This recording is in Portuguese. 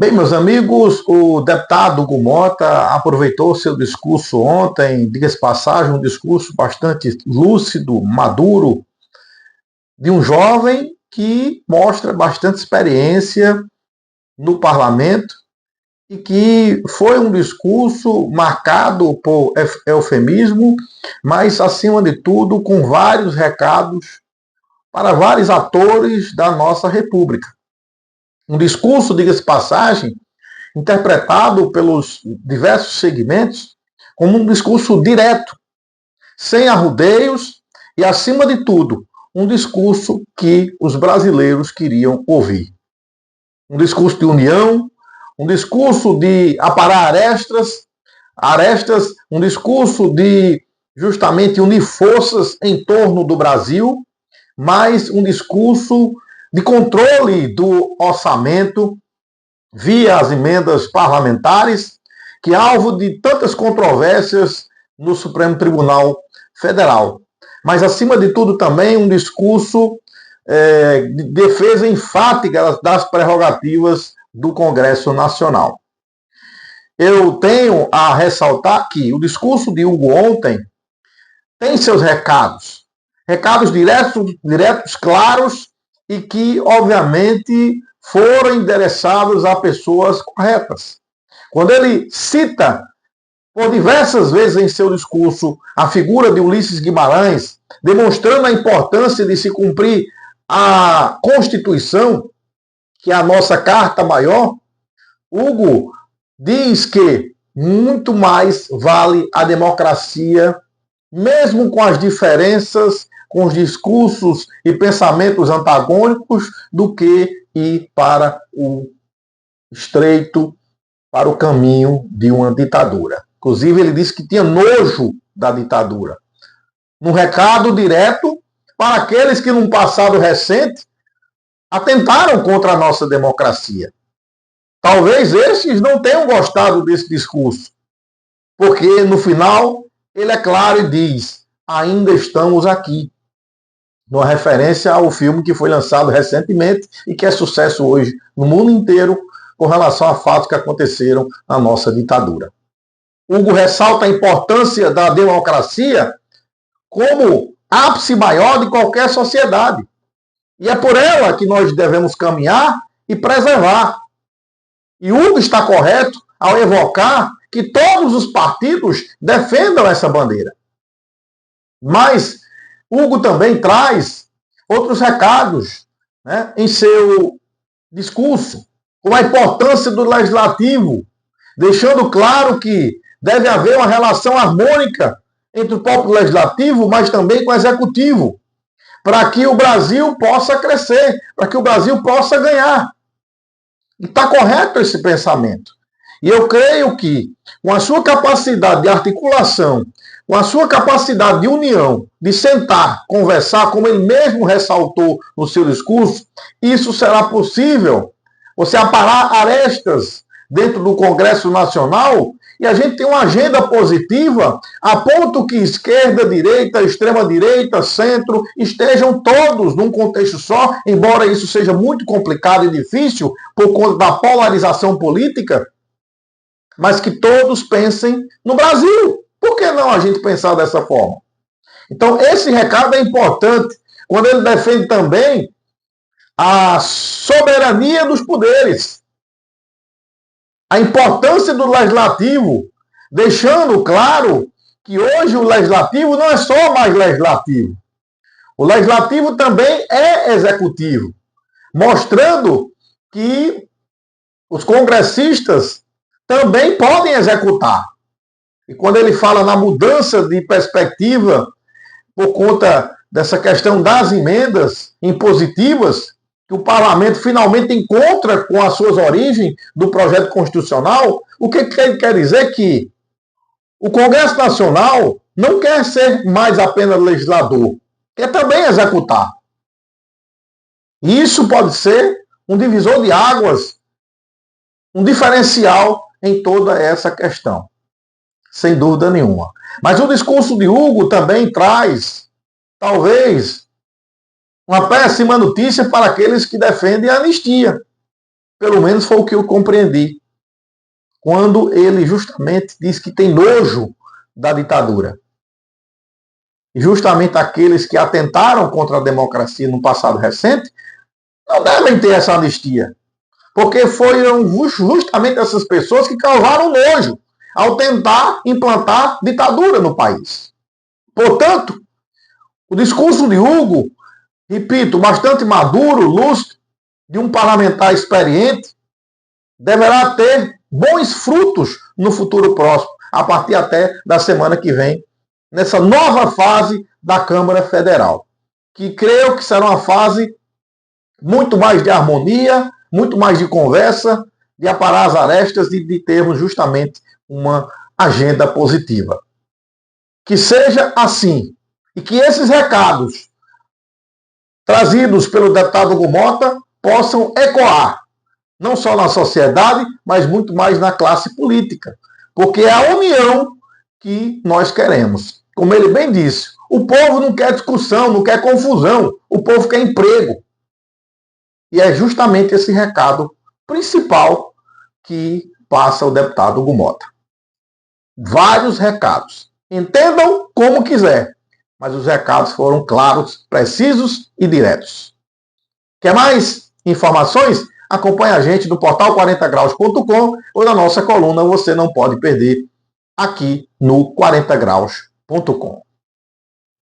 Bem, meus amigos, o deputado Hugo Mota aproveitou seu discurso ontem, diga-se passagem, um discurso bastante lúcido, maduro, de um jovem que mostra bastante experiência no parlamento e que foi um discurso marcado por eufemismo, mas, acima de tudo, com vários recados para vários atores da nossa República. Um discurso, diga-se passagem, interpretado pelos diversos segmentos como um discurso direto, sem arrudeios e, acima de tudo, um discurso que os brasileiros queriam ouvir. Um discurso de união, um discurso de aparar arestas, um discurso de justamente unir forças em torno do Brasil, mas um discurso de controle do orçamento via as emendas parlamentares, que é alvo de tantas controvérsias no Supremo Tribunal Federal. Mas, acima de tudo, também um discurso de defesa enfática das prerrogativas do Congresso Nacional. Eu tenho a ressaltar que o discurso de Hugo ontem tem seus recados diretos, claros, e que, obviamente, foram endereçados a pessoas corretas. Quando ele cita, por diversas vezes em seu discurso, a figura de Ulisses Guimarães, demonstrando a importância de se cumprir a Constituição, que é a nossa Carta Maior, Hugo diz que muito mais vale a democracia, mesmo com as diferenças, com os discursos e pensamentos antagônicos, do que ir para o estreito, para o caminho de uma ditadura. Inclusive, ele disse que tinha nojo da ditadura. Um recado direto para aqueles que, num passado recente, atentaram contra a nossa democracia. Talvez estes não tenham gostado desse discurso, porque, no final, ele é claro e diz: ainda estamos aqui. Numa referência ao filme que foi lançado recentemente e que é sucesso hoje no mundo inteiro com relação a fatos que aconteceram na nossa ditadura. Hugo ressalta a importância da democracia como ápice maior de qualquer sociedade. E é por ela que nós devemos caminhar e preservar. E Hugo está correto ao evocar que todos os partidos defendam essa bandeira. Mas Hugo também traz outros recados, né, em seu discurso, com a importância do legislativo, deixando claro que deve haver uma relação harmônica entre o próprio legislativo, mas também com o executivo, para que o Brasil possa crescer, para que o Brasil possa ganhar. E está correto esse pensamento. E eu creio que, com a sua capacidade de articulação, com a sua capacidade de união, de sentar, conversar, como ele mesmo ressaltou no seu discurso, isso será possível. Você aparar arestas dentro do Congresso Nacional e a gente tem uma agenda positiva a ponto que esquerda, direita, extrema-direita, centro, estejam todos num contexto só, embora isso seja muito complicado e difícil por conta da polarização política, mas que todos pensem no Brasil. Por que não a gente pensar dessa forma? Então, esse recado é importante quando ele defende também a soberania dos poderes, a importância do legislativo, deixando claro que hoje o legislativo não é só mais legislativo. O legislativo também é executivo, mostrando que os congressistas também podem executar. E quando ele fala na mudança de perspectiva por conta dessa questão das emendas impositivas, que o parlamento finalmente encontra com as suas origens do projeto constitucional, o que ele quer dizer? Que o Congresso Nacional não quer ser mais apenas legislador, quer também executar. E isso pode ser um divisor de águas, um diferencial em toda essa questão. Sem dúvida nenhuma. Mas o discurso de Hugo também traz, talvez, uma péssima notícia para aqueles que defendem a anistia. Pelo menos foi o que eu compreendi, quando ele justamente diz que tem nojo da ditadura. E justamente aqueles que atentaram contra a democracia no passado recente não devem ter essa anistia, porque foram justamente essas pessoas que causaram nojo ao tentar implantar ditadura no país. Portanto, o discurso de Hugo, repito, bastante maduro, lúcido, de um parlamentar experiente, deverá ter bons frutos no futuro próximo, a partir até da semana que vem, nessa nova fase da Câmara Federal, que creio que será uma fase muito mais de harmonia, muito mais de conversa, de aparar as arestas e de termos justamente uma agenda positiva. Que seja assim, e que esses recados trazidos pelo deputado Hugo Mota possam ecoar, não só na sociedade, mas muito mais na classe política. Porque é a união que nós queremos. Como ele bem disse, o povo não quer discussão, não quer confusão, o povo quer emprego. E é justamente esse recado principal que passa o deputado Hugo Mota. Vários recados. Entendam como quiser, mas os recados foram claros, precisos e diretos. Quer mais informações? Acompanhe a gente no portal 40graus.com ou na nossa coluna Você Não Pode Perder, aqui no 40graus.com.